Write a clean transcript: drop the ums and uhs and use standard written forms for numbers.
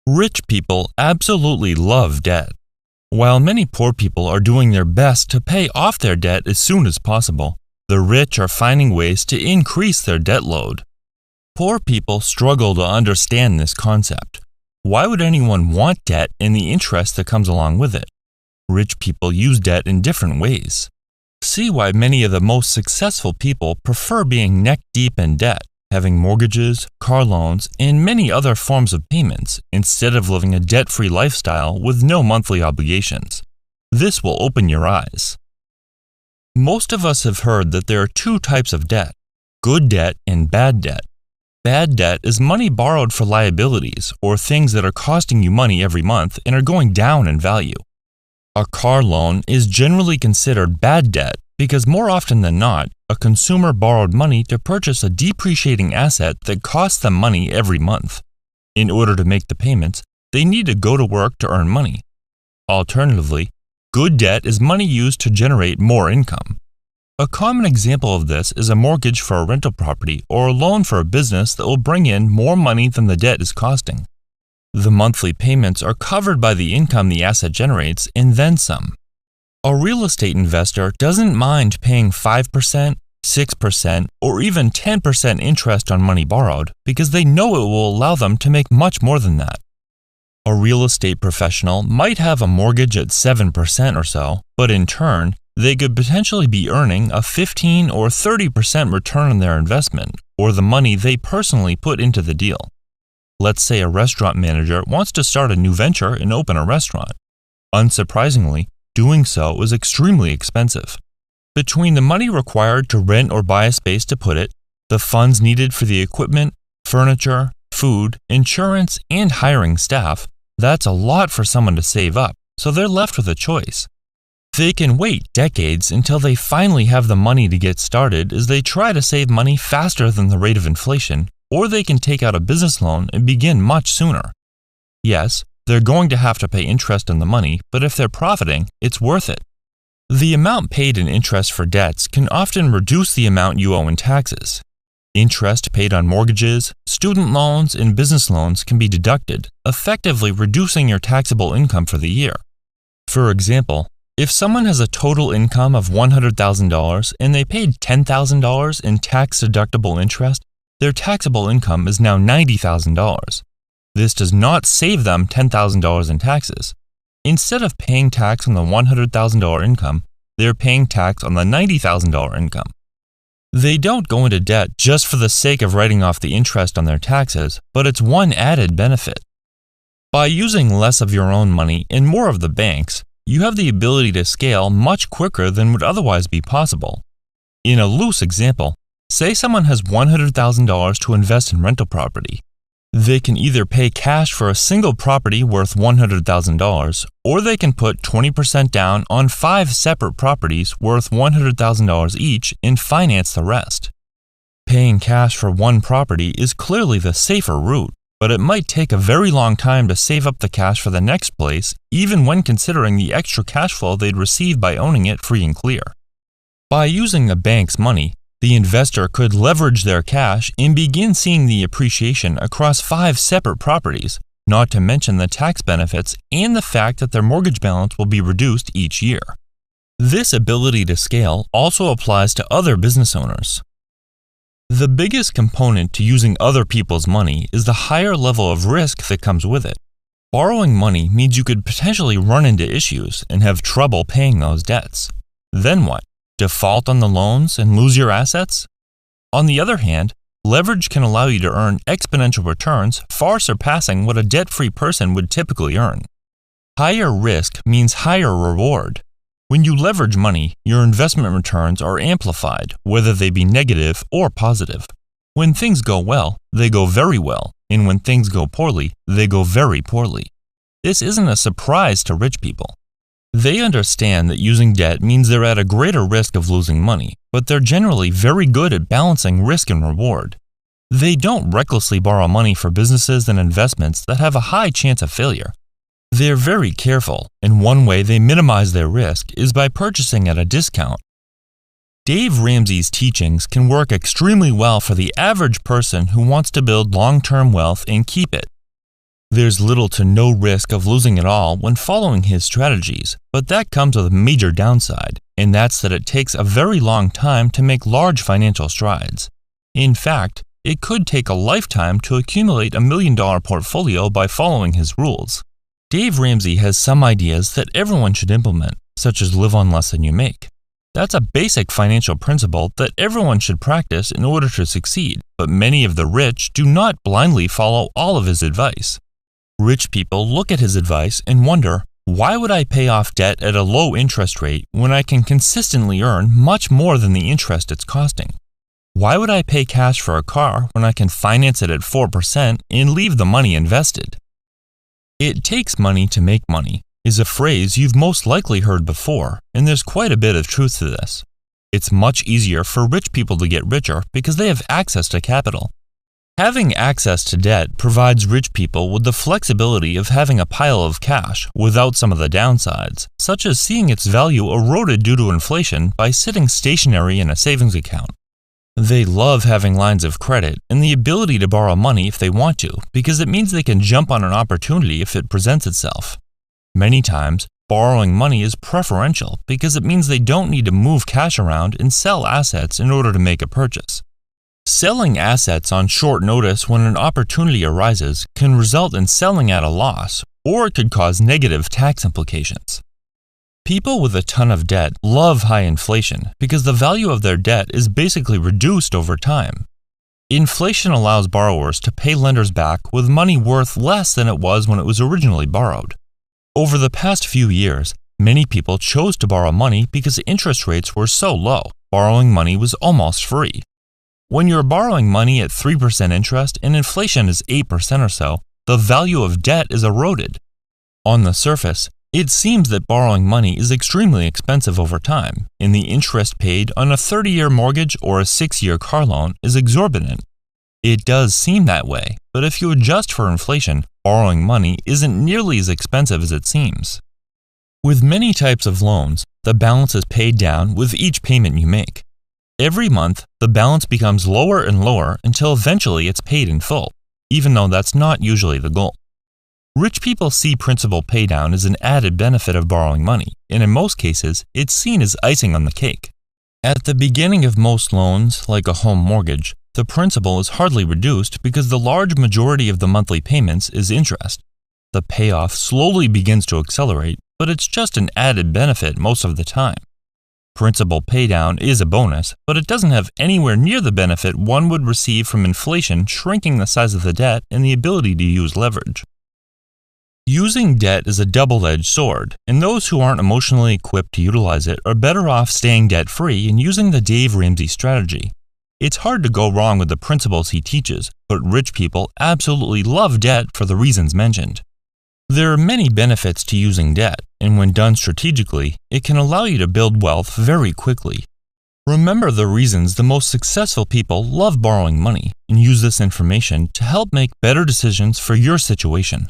Rich people absolutely love debt, while many poor people are doing their best to pay off their debt as soon as possible. The rich are finding ways to increase their debt load. Poor people struggle to understand this concept. Why would anyone want debt and the interest that comes along with it? Rich people use debt in different ways. See why many of the most successful people prefer being neck-deep in debt, having mortgages, car loans, and many other forms of payments, instead of living a debt-free lifestyle with no monthly obligations. This will open your eyes. Most of us have heard that there are two types of debt: good debt and bad debt. Bad debt is money borrowed for liabilities or things that are costing you money every month and are going down in value. A car loan is generally considered bad debt because more often than not, a consumer borrowed money to purchase a depreciating asset that costs them money every month. In order to make the payments, they need to go to work to earn money. Alternatively, good debt is money used to generate more income. A common example of this is a mortgage for a rental property or a loan for a business that will bring in more money than the debt is costing. The monthly payments are covered by the income the asset generates and then some. A real estate investor doesn't mind paying 5%, 6%, or even 10% interest on money borrowed because they know it will allow them to make much more than that. A real estate professional might have a mortgage at 7% or so, but in turn, they could potentially be earning a 15 or 30% return on their investment or the money they personally put into the deal. Let's say a restaurant manager wants to start a new venture and open a restaurant. Unsurprisingly, doing so is extremely expensive. Between the money required to rent or buy a space to put it, the funds needed for the equipment, furniture, food, insurance, and hiring staff, that's a lot for someone to save up, so they're left with a choice. They can wait decades until they finally have the money to get started as they try to save money faster than the rate of inflation, or they can take out a business loan and begin much sooner. Yes, they're going to have to pay interest on the money, but if they're profiting, it's worth it. The amount paid in interest for debts can often reduce the amount you owe in taxes. Interest paid on mortgages, student loans, and business loans can be deducted, effectively reducing your taxable income for the year. For example, if someone has a total income of $100,000 and they paid $10,000 in tax-deductible interest, their taxable income is now $90,000. This does not save them $10,000 in taxes. Instead of paying tax on the $100,000 income, they're paying tax on the $90,000 income. They don't go into debt just for the sake of writing off the interest on their taxes, but it's one added benefit. By using less of your own money and more of the bank's, you have the ability to scale much quicker than would otherwise be possible. In a loose example, say someone has $100,000 to invest in rental property. They can either pay cash for a single property worth $100,000, or they can put 20% down on 5 separate properties worth $100,000 each and finance the rest. Paying cash for one property is clearly the safer route, but it might take a very long time to save up the cash for the next place, even when considering the extra cash flow they'd receive by owning it free and clear. By using a bank's money, the investor could leverage their cash and begin seeing the appreciation across 5 separate properties, not to mention the tax benefits and the fact that their mortgage balance will be reduced each year. This ability to scale also applies to other business owners. The biggest component to using other people's money is the higher level of risk that comes with it. Borrowing money means you could potentially run into issues and have trouble paying those debts. Then what? Default on the loans and lose your assets? On the other hand, leverage can allow you to earn exponential returns far surpassing what a debt-free person would typically earn. Higher risk means higher reward. When you leverage money, your investment returns are amplified, whether they be negative or positive. When things go well, they go very well, and when things go poorly, they go very poorly. This isn't a surprise to rich people. They understand that using debt means they're at a greater risk of losing money, but they're generally very good at balancing risk and reward. They don't recklessly borrow money for businesses and investments that have a high chance of failure. They're very careful, and one way they minimize their risk is by purchasing at a discount. Dave Ramsey's teachings can work extremely well for the average person who wants to build long-term wealth and keep it. There's little to no risk of losing it all when following his strategies, but that comes with a major downside, and that's that it takes a very long time to make large financial strides. In fact, it could take a lifetime to accumulate $1 million portfolio by following his rules. Dave Ramsey has some ideas that everyone should implement, such as live on less than you make. That's a basic financial principle that everyone should practice in order to succeed, but many of the rich do not blindly follow all of his advice. Rich people look at his advice and wonder, why would I pay off debt at a low interest rate when I can consistently earn much more than the interest it's costing? Why would I pay cash for a car when I can finance it at 4% and leave the money invested? It takes money to make money is a phrase you've most likely heard before, and there's quite a bit of truth to this. It's much easier for rich people to get richer because they have access to capital. Having access to debt provides rich people with the flexibility of having a pile of cash without some of the downsides, such as seeing its value eroded due to inflation by sitting stationary in a savings account. They love having lines of credit and the ability to borrow money if they want to, because it means they can jump on an opportunity if it presents itself. Many times, borrowing money is preferential because it means they don't need to move cash around and sell assets in order to make a purchase. Selling assets on short notice when an opportunity arises can result in selling at a loss, or it could cause negative tax implications. People with a ton of debt love high inflation because the value of their debt is basically reduced over time. Inflation allows borrowers to pay lenders back with money worth less than it was when it was originally borrowed. Over the past few years, many people chose to borrow money because interest rates were so low, borrowing money was almost free. When you're borrowing money at 3% interest and inflation is 8% or so, the value of debt is eroded. On the surface, it seems that borrowing money is extremely expensive over time, and the interest paid on a 30-year mortgage or a 6-year car loan is exorbitant. It does seem that way, but if you adjust for inflation, borrowing money isn't nearly as expensive as it seems. With many types of loans, the balance is paid down with each payment you make. Every month, the balance becomes lower and lower until eventually it's paid in full, even though that's not usually the goal. Rich people see principal paydown as an added benefit of borrowing money, and in most cases, it's seen as icing on the cake. At the beginning of most loans, like a home mortgage, the principal is hardly reduced because the large majority of the monthly payments is interest. The payoff slowly begins to accelerate, but it's just an added benefit most of the time. Principal paydown is a bonus, but it doesn't have anywhere near the benefit one would receive from inflation shrinking the size of the debt and the ability to use leverage. Using debt is a double-edged sword, and those who aren't emotionally equipped to utilize it are better off staying debt-free and using the Dave Ramsey strategy. It's hard to go wrong with the principles he teaches, but rich people absolutely love debt for the reasons mentioned. There are many benefits to using debt, and when done strategically, it can allow you to build wealth very quickly. Remember the reasons the most successful people love borrowing money, and use this information to help make better decisions for your situation.